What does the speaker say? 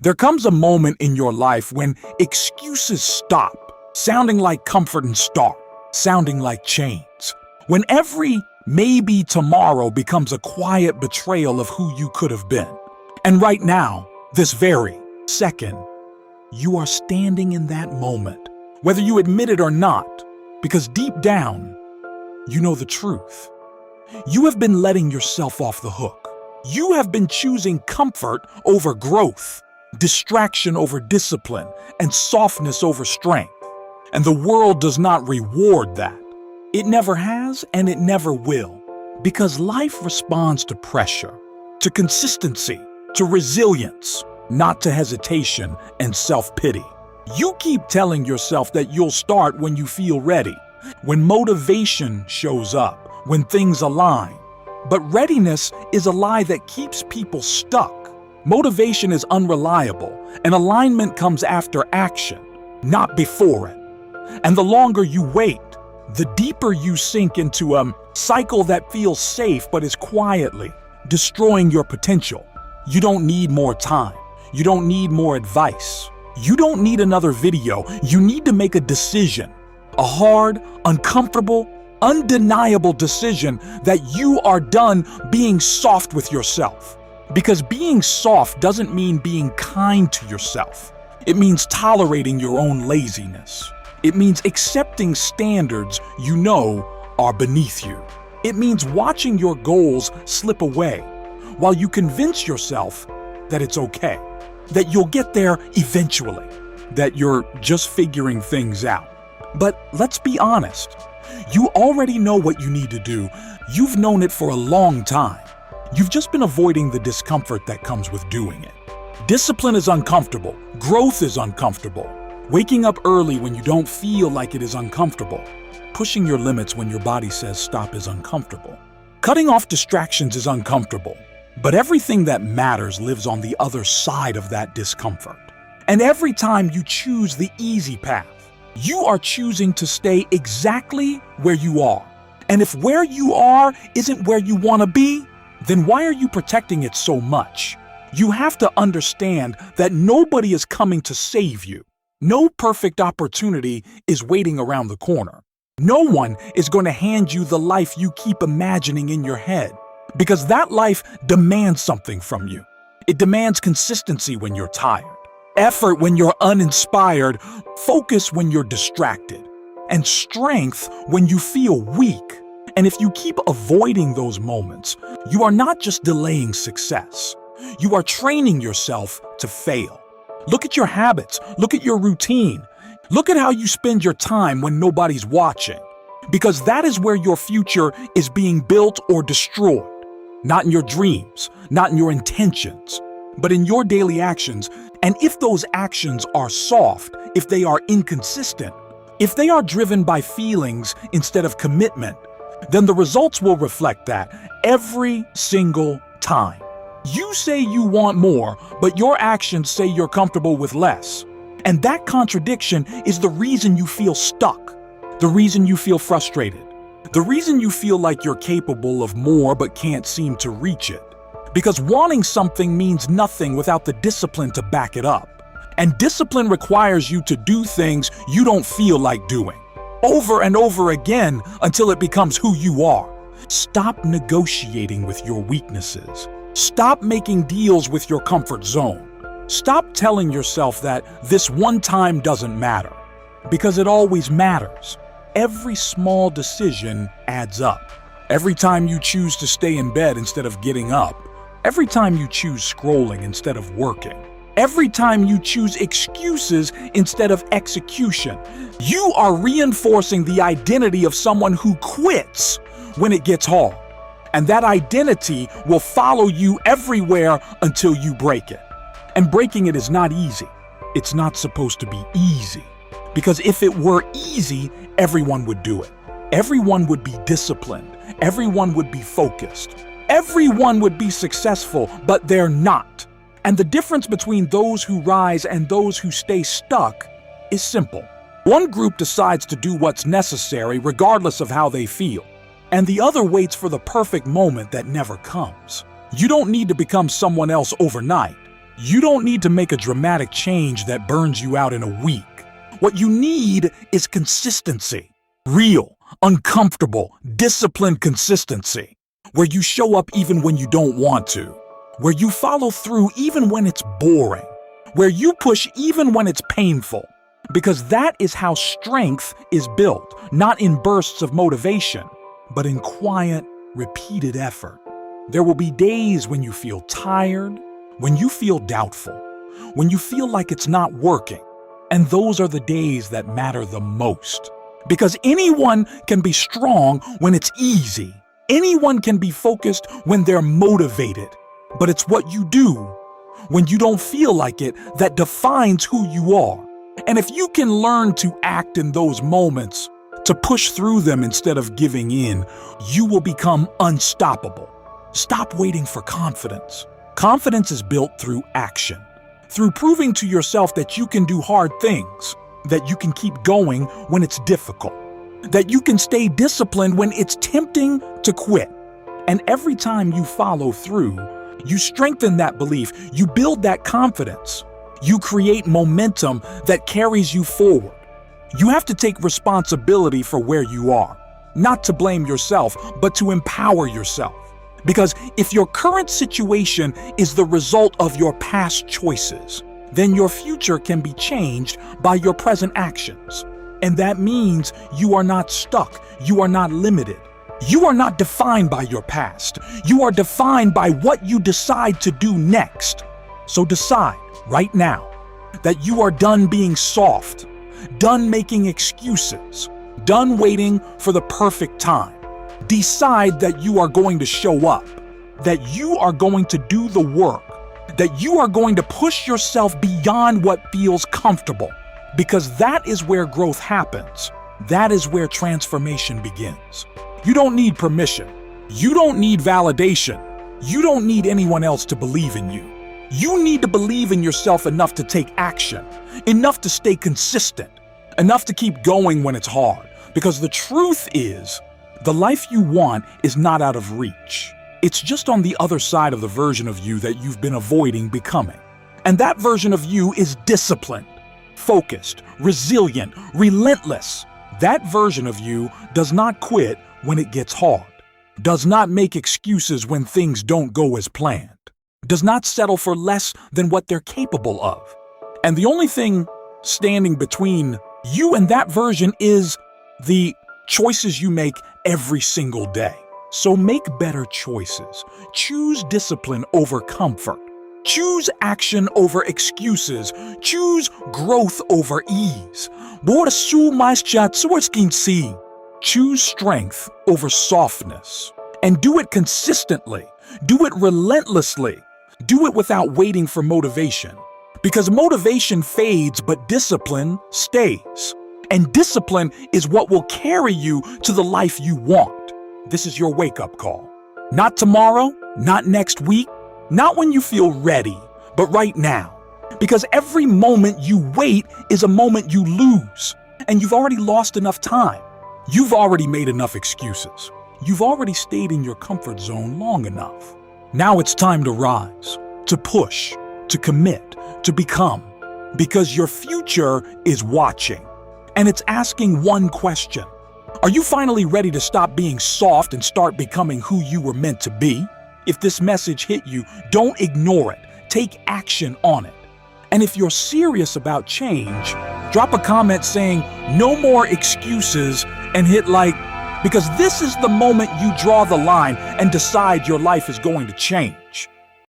There comes a moment in your life when excuses stop, sounding like comfort and start, sounding like chains. When every maybe tomorrow becomes a quiet betrayal of who you could have been. And right now, this very second, you are standing in that moment, whether you admit it or not, because deep down, you know the truth. You have been letting yourself off the hook. You have been choosing comfort over growth, distraction over discipline, and softness over strength. And the world does not reward that. It never has and it never will, because life responds to pressure, to consistency, to resilience, not to hesitation and self-pity. You keep telling yourself that you'll start when you feel ready, when motivation shows up, when things align. But readiness is a lie that keeps people stuck. Motivation is unreliable, and alignment comes after action, not before it. And the longer you wait, the deeper you sink into a cycle that feels safe but is quietly destroying your potential. You don't need more time. You don't need more advice. You don't need another video. You need to make a decision. A hard, uncomfortable, undeniable decision that you are done being soft with yourself. Because being soft doesn't mean being kind to yourself. It means tolerating your own laziness. It means accepting standards you know are beneath you. It means watching your goals slip away while you convince yourself that it's okay, that you'll get there eventually, that you're just figuring things out. But let's be honest, you already know what you need to do. You've known it for a long time. You've just been avoiding the discomfort that comes with doing it. Discipline is uncomfortable. Growth is uncomfortable. Waking up early when you don't feel like it is uncomfortable. Pushing your limits when your body says stop is uncomfortable. Cutting off distractions is uncomfortable. But everything that matters lives on the other side of that discomfort. And every time you choose the easy path, you are choosing to stay exactly where you are. And if where you are isn't where you want to be, then why are you protecting it so much? You have to understand that nobody is coming to save you. No perfect opportunity is waiting around the corner. No one is going to hand you the life you keep imagining in your head, because that life demands something from you. It demands consistency when you're tired, effort when you're uninspired, focus when you're distracted, and strength when you feel weak. And if you keep avoiding those moments, you are not just delaying success. You are training yourself to fail. Look at your habits. Look at your routine. Look at how you spend your time when nobody's watching. Because that is where your future is being built or destroyed. Not in your dreams, not in your intentions, but in your daily actions. And if those actions are soft, if they are inconsistent, if they are driven by feelings instead of commitment, then the results will reflect that every single time. You say you want more, but your actions say you're comfortable with less. And that contradiction is the reason you feel stuck, the reason you feel frustrated, the reason you feel like you're capable of more but can't seem to reach it. Because wanting something means nothing without the discipline to back it up. And discipline requires you to do things you don't feel like doing, over and over again until it becomes who you are. Stop negotiating with your weaknesses. Stop making deals with your comfort zone. Stop telling yourself that this one time doesn't matter, because it always matters. Every small decision adds up. Every time you choose to stay in bed instead of getting up. Every time you choose scrolling instead of working. Every time you choose excuses instead of execution. You are reinforcing the identity of someone who quits when it gets hard. And that identity will follow you everywhere until you break it. And breaking it is not easy. It's not supposed to be easy. Because if it were easy, everyone would do it. Everyone would be disciplined. Everyone would be focused. Everyone would be successful, but they're not. And the difference between those who rise and those who stay stuck is simple. One group decides to do what's necessary regardless of how they feel. And the other waits for the perfect moment that never comes. You don't need to become someone else overnight. You don't need to make a dramatic change that burns you out in a week. What you need is consistency. Real, uncomfortable, disciplined consistency. Where you show up even when you don't want to. Where you follow through even when it's boring. Where you push even when it's painful. Because that is how strength is built, not in bursts of motivation, but in quiet, repeated effort. There will be days when you feel tired, when you feel doubtful, when you feel like it's not working. And those are the days that matter the most. Because anyone can be strong when it's easy. Anyone can be focused when they're motivated. But it's what you do when you don't feel like it that defines who you are. And if you can learn to act in those moments, to push through them instead of giving in, you will become unstoppable. Stop waiting for confidence. Confidence is built through action, through proving to yourself that you can do hard things, that you can keep going when it's difficult, that you can stay disciplined when it's tempting to quit. And every time you follow through, you strengthen that belief, you build that confidence, you create momentum that carries you forward. You have to take responsibility for where you are, not to blame yourself, but to empower yourself. Because if your current situation is the result of your past choices, then your future can be changed by your present actions. And that means you are not stuck, you are not limited. You are not defined by your past. You are defined by what you decide to do next. So decide right now that you are done being soft, done making excuses, done waiting for the perfect time. Decide that you are going to show up, that you are going to do the work, that you are going to push yourself beyond what feels comfortable, because that is where growth happens. That is where transformation begins. You don't need permission. You don't need validation. You don't need anyone else to believe in you. You need to believe in yourself enough to take action, enough to stay consistent, enough to keep going when it's hard. Because the truth is, the life you want is not out of reach. It's just on the other side of the version of you that you've been avoiding becoming. And that version of you is disciplined, focused, resilient, relentless. That version of you does not quit when it gets hard, does not make excuses when things don't go as planned, does not settle for less than what they're capable of. And the only thing standing between you and that version is the choices you make every single day. So make better choices. Choose discipline over comfort. Choose action over excuses. Choose growth over ease. Choose strength over softness. And do it consistently. Do it relentlessly. Do it without waiting for motivation. Because motivation fades, but discipline stays. And discipline is what will carry you to the life you want. This is your wake-up call. Not tomorrow, not next week, not when you feel ready, but right now. Because every moment you wait is a moment you lose. And you've already lost enough time. You've already made enough excuses. You've already stayed in your comfort zone long enough. Now it's time to rise, to push, to commit, to become. Because your future is watching. And it's asking one question. Are you finally ready to stop being soft and start becoming who you were meant to be? If this message hit you, don't ignore it. Take action on it. And if you're serious about change, drop a comment saying, "No more excuses," and hit like, because this is the moment you draw the line and decide your life is going to change.